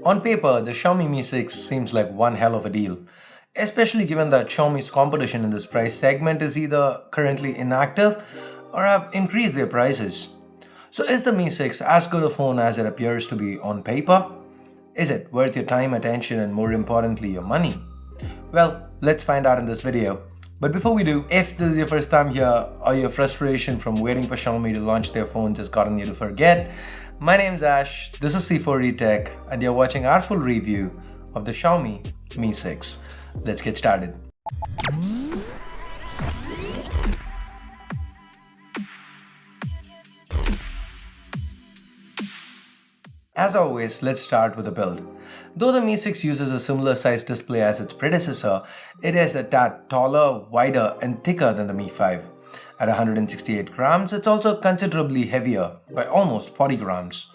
On paper, the Xiaomi Mi 6 seems like one hell of a deal, especially given that Xiaomi's competition in this price segment is either currently inactive or have increased their prices. So is the Mi 6 as good a phone as it appears to be on paper? Is it worth your time, attention, and more importantly, your money? Well, let's find out in this video. But before we do, if this is your first time here or your frustration from waiting for Xiaomi to launch their phones has gotten you to forget, my name's Ash, this is C4D Tech, and you're watching our full review of the Xiaomi Mi 6. Let's get started. As always, let's start with the build. Though the Mi 6 uses a similar size display as its predecessor, it is a tad taller, wider and thicker than the Mi 5. At 168 grams, it's also considerably heavier by almost 40 grams.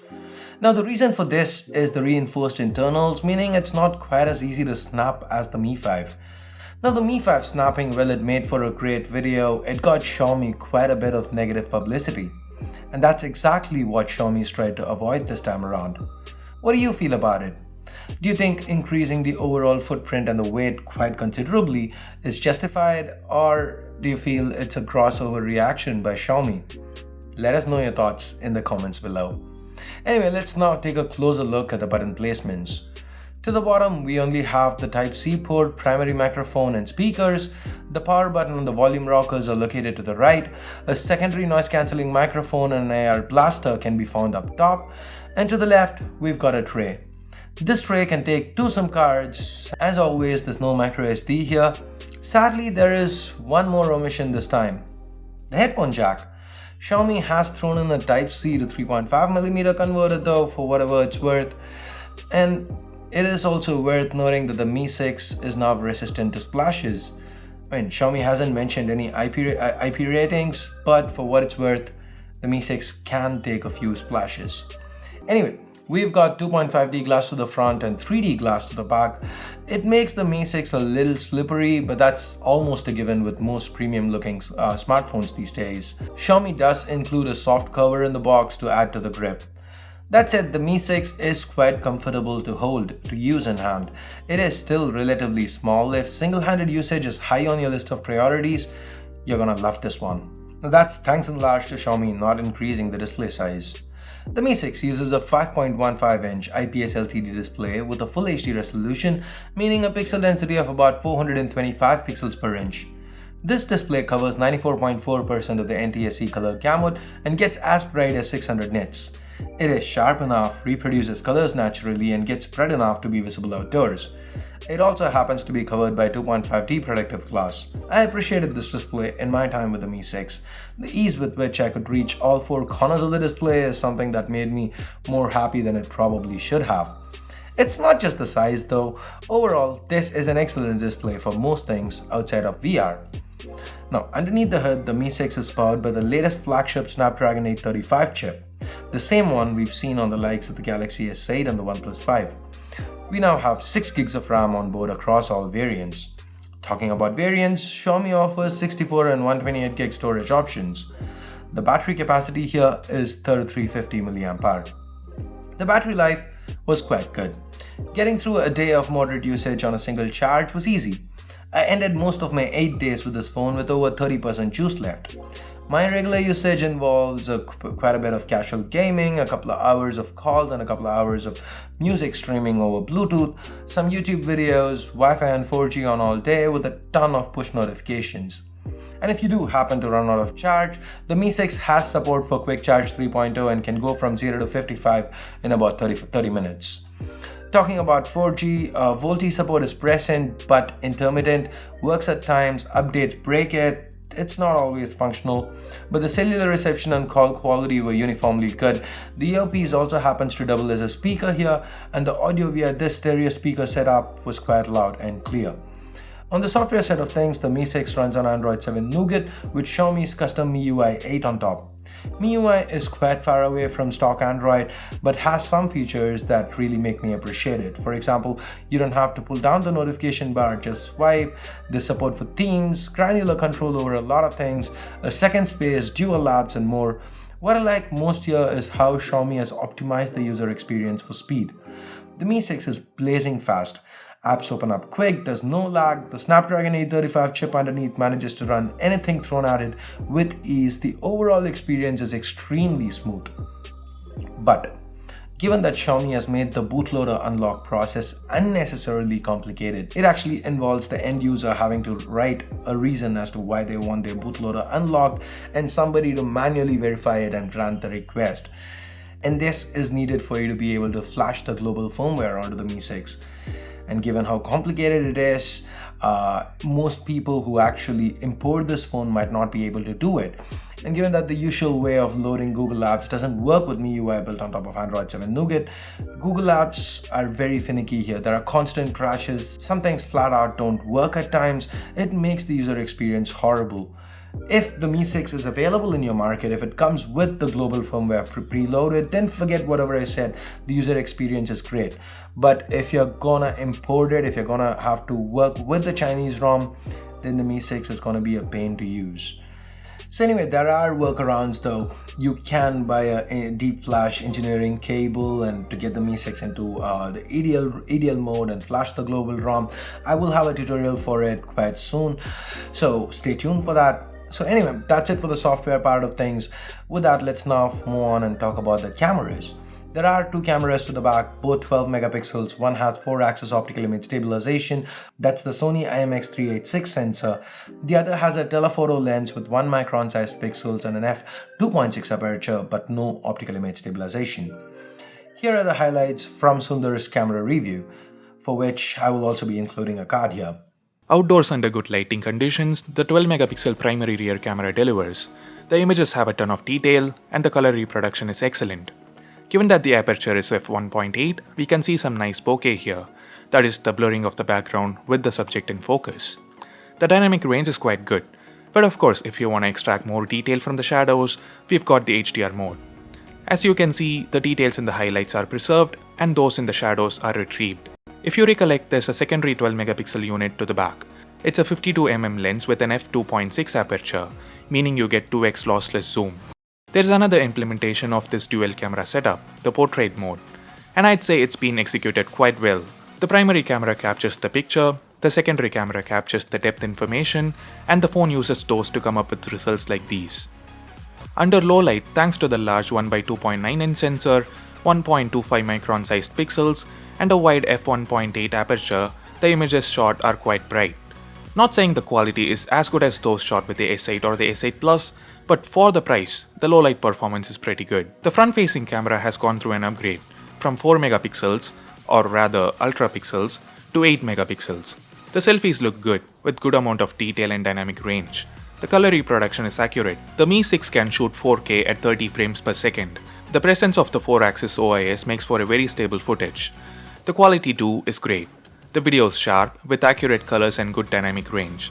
Now the reason for this is the reinforced internals, meaning it's not quite as easy to snap as the Mi 5. Now the Mi 5 snapping, well, it made for a great video, it got Xiaomi quite a bit of negative publicity. And that's exactly what Xiaomi's tried to avoid this time around. What do you feel about it? Do you think increasing the overall footprint and the weight quite considerably is justified, or do you feel it's a crossover reaction by Xiaomi? Let us know your thoughts in the comments below. Anyway, let's now take a closer look at the button placements. To the bottom, we only have the Type-C port, primary microphone and speakers. The power button and the volume rockers are located to the right. A secondary noise cancelling microphone and an AR blaster can be found up top. And to the left, we've got a tray. This tray can take 2 SIM cards. As always, there's no micro SD here. Sadly, there is one more omission this time. The headphone jack. Xiaomi has thrown in a Type-C to 3.5mm converter though, for whatever it's worth. And it is also worth noting that the Mi 6 is now resistant to splashes. I mean, Xiaomi hasn't mentioned any IP ratings, but for what it's worth, the Mi 6 can take a few splashes. Anyway, we've got 2.5D glass to the front and 3D glass to the back. It makes the Mi 6 a little slippery, but that's almost a given with most premium looking smartphones these days. Xiaomi does include a soft cover in the box to add to the grip. That said, the Mi 6 is quite comfortable to hold, to use in hand. It is still relatively small. If single-handed usage is high on your list of priorities, you're gonna love this one. Now that's thanks in large to Xiaomi not increasing the display size. The Mi 6 uses a 5.15-inch IPS LCD display with a full HD resolution, meaning a pixel density of about 425 pixels per inch. This display covers 94.4% of the NTSC color gamut and gets as bright as 600 nits. It is sharp enough, reproduces colors naturally, and gets spread enough to be visible outdoors. It also happens to be covered by 2.5D protective glass. I appreciated this display in my time with the Mi 6. The ease with which I could reach all 4 corners of the display is something that made me more happy than it probably should have. It's not just the size though. Overall, this is an excellent display for most things outside of VR. Now, underneath the hood, the Mi 6 is powered by the latest flagship Snapdragon 835 chip, the same one we've seen on the likes of the Galaxy S8 and the OnePlus 5. We now have 6 gigs of RAM on board across all variants. Talking about variants, Xiaomi offers 64 and 128 gig storage options. The battery capacity here is 3350 mAh. The battery life was quite good. Getting through a day of moderate usage on a single charge was easy. I ended most of my 8 days with this phone with over 30% juice left. My regular usage involves quite a bit of casual gaming, a couple of hours of calls and a couple of hours of music streaming over Bluetooth, some YouTube videos, Wi-Fi and 4G on all day with a ton of push notifications. And if you do happen to run out of charge, the Mi 6 has support for Quick Charge 3.0 and can go from 0 to 55 in about 30 minutes. Talking about 4G, VoLTE support is present but intermittent, works at times, updates break it. It's not always functional, but the cellular reception and call quality were uniformly good. The earpiece also happens to double as a speaker here, and the audio via this stereo speaker setup was quite loud and clear. On the software side of things, the Mi 6 runs on Android 7 Nougat with Xiaomi's custom MIUI 8 on top. MIUI is quite far away from stock Android, but has some features that really make me appreciate it. For example, you don't have to pull down the notification bar, just swipe. There's support for themes, granular control over a lot of things, a second space, dual labs, and more. What I like most here is how Xiaomi has optimized the user experience for speed. The Mi 6 is blazing fast. Apps open up quick, there's no lag, the Snapdragon 835 chip underneath manages to run anything thrown at it with ease. The overall experience is extremely smooth. But given that Xiaomi has made the bootloader unlock process unnecessarily complicated, it actually involves the end user having to write a reason as to why they want their bootloader unlocked and somebody to manually verify it and grant the request. And this is needed for you to be able to flash the global firmware onto the Mi 6. And given how complicated it is, most people who actually import this phone might not be able to do it. And given that the usual way of loading Google Apps doesn't work with MIUI built on top of Android 7 Nougat, Google Apps are very finicky here. There are constant crashes, some things flat out don't work at times. It makes the user experience horrible. If the Mi 6 is available in your market, if it comes with the global firmware preloaded, then forget whatever I said, the user experience is great. But if you're gonna import it, if you're gonna have to work with the Chinese ROM, then the Mi 6 is gonna be a pain to use. So anyway, there are workarounds though. You can buy a deep flash engineering cable and to get the Mi 6 into the EDL mode and flash the global ROM. I will have a tutorial for it quite soon, so stay tuned for that. So anyway, that's it for the software part of things. With that, let's now move on and talk about the cameras. There are two cameras to the back, both 12 megapixels. One has 4-axis optical image stabilization. That's the Sony IMX386 sensor. The other has a telephoto lens with 1 micron sized pixels and an f2.6 aperture, but no optical image stabilization. Here are the highlights from Sundar's camera review, for which I will also be including a card here. Outdoors under good lighting conditions, the 12 megapixel primary rear camera delivers. The images have a ton of detail and the color reproduction is excellent. Given that the aperture is f1.8, we can see some nice bokeh here, that is the blurring of the background with the subject in focus. The dynamic range is quite good, but of course if you want to extract more detail from the shadows, we've got the HDR mode. As you can see, the details in the highlights are preserved and those in the shadows are retrieved. If you recollect, there's a secondary 12 megapixel unit to the back. It's a 52mm lens with an f2.6 aperture, meaning you get 2x lossless zoom. There's another implementation of this dual camera setup, the portrait mode, and I'd say it's been executed quite well. The primary camera captures the picture, the secondary camera captures the depth information, and the phone uses those to come up with results like these. Under low light, thanks to the large 1x2.9 inch sensor, 1.25 micron sized pixels, and a wide f1.8 aperture, the images shot are quite bright. Not saying the quality is as good as those shot with the S8 or the S8 Plus, but for the price, the low light performance is pretty good. The front-facing camera has gone through an upgrade from 4 megapixels, or rather ultra pixels, to 8 megapixels. The selfies look good, with good amount of detail and dynamic range. The color reproduction is accurate. The Mi 6 can shoot 4K at 30 frames per second. The presence of the 4-axis OIS makes for a very stable footage. The quality too is great. The video is sharp, with accurate colors and good dynamic range.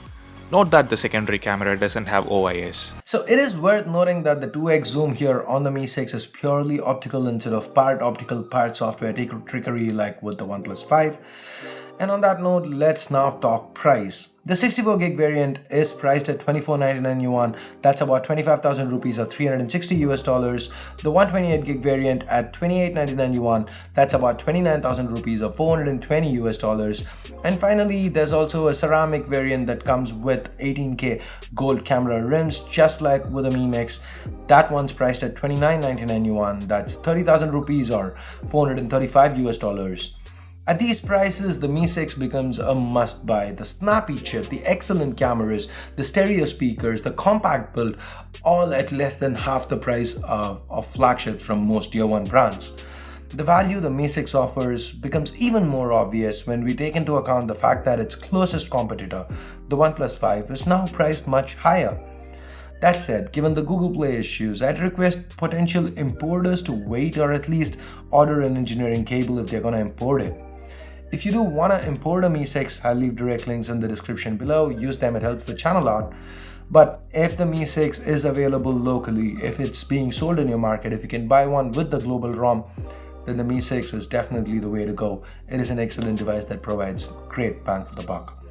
Note that the secondary camera doesn't have OIS. So it is worth noting that the 2x zoom here on the Mi 6 is purely optical instead of part optical, part software trickery like with the OnePlus 5. And on that note, let's now talk price. The 64GB variant is priced at 2499 yuan, that's about 25,000 rupees or 360 US dollars. The 128GB variant at 2899 yuan, that's about 29,000 rupees or 420 US dollars. And finally, there's also a ceramic variant that comes with 18K gold camera rims, just like with the Mi Mix. That one's priced at 2999 yuan, that's 30,000 rupees or 435 US dollars. At these prices, the Mi 6 becomes a must-buy. The snappy chip, the excellent cameras, the stereo speakers, the compact build, all at less than half the price of flagships from most tier 1 brands. The value the Mi 6 offers becomes even more obvious when we take into account the fact that its closest competitor, the OnePlus 5, is now priced much higher. That said, given the Google Play issues, I'd request potential importers to wait or at least order an engineering cable if they're gonna import it. If you do want to import a Mi 6, I'll leave direct links in the description below. Use them, it helps the channel out. But if the Mi 6 is available locally, if it's being sold in your market, if you can buy one with the global ROM, then the Mi 6 is definitely the way to go. It is an excellent device that provides great bang for the buck.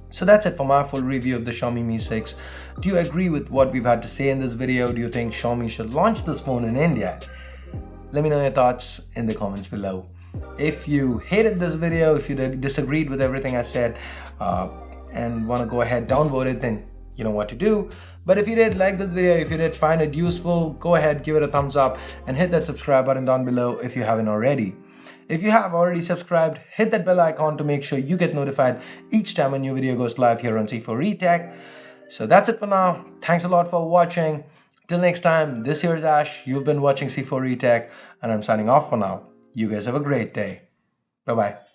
So that's it for my full review of the Xiaomi Mi 6. Do you agree with what we've had to say in this video? Do you think Xiaomi should launch this phone in India? Let me know your thoughts in the comments below. If you hated this video, if you disagreed with everything I said, and want to go ahead downvote it, then you know what to do. But if you did like this video, if you did find it useful, go ahead, give it a thumbs up and hit that subscribe button down below if you haven't already. If you have already subscribed, hit that bell icon to make sure you get notified each time a new video goes live here on C4eTech. So that's it for now. Thanks a lot for watching. Till next time, this here is Ash. You've been watching C4eTech and I'm signing off for now. You guys have a great day. Bye-bye.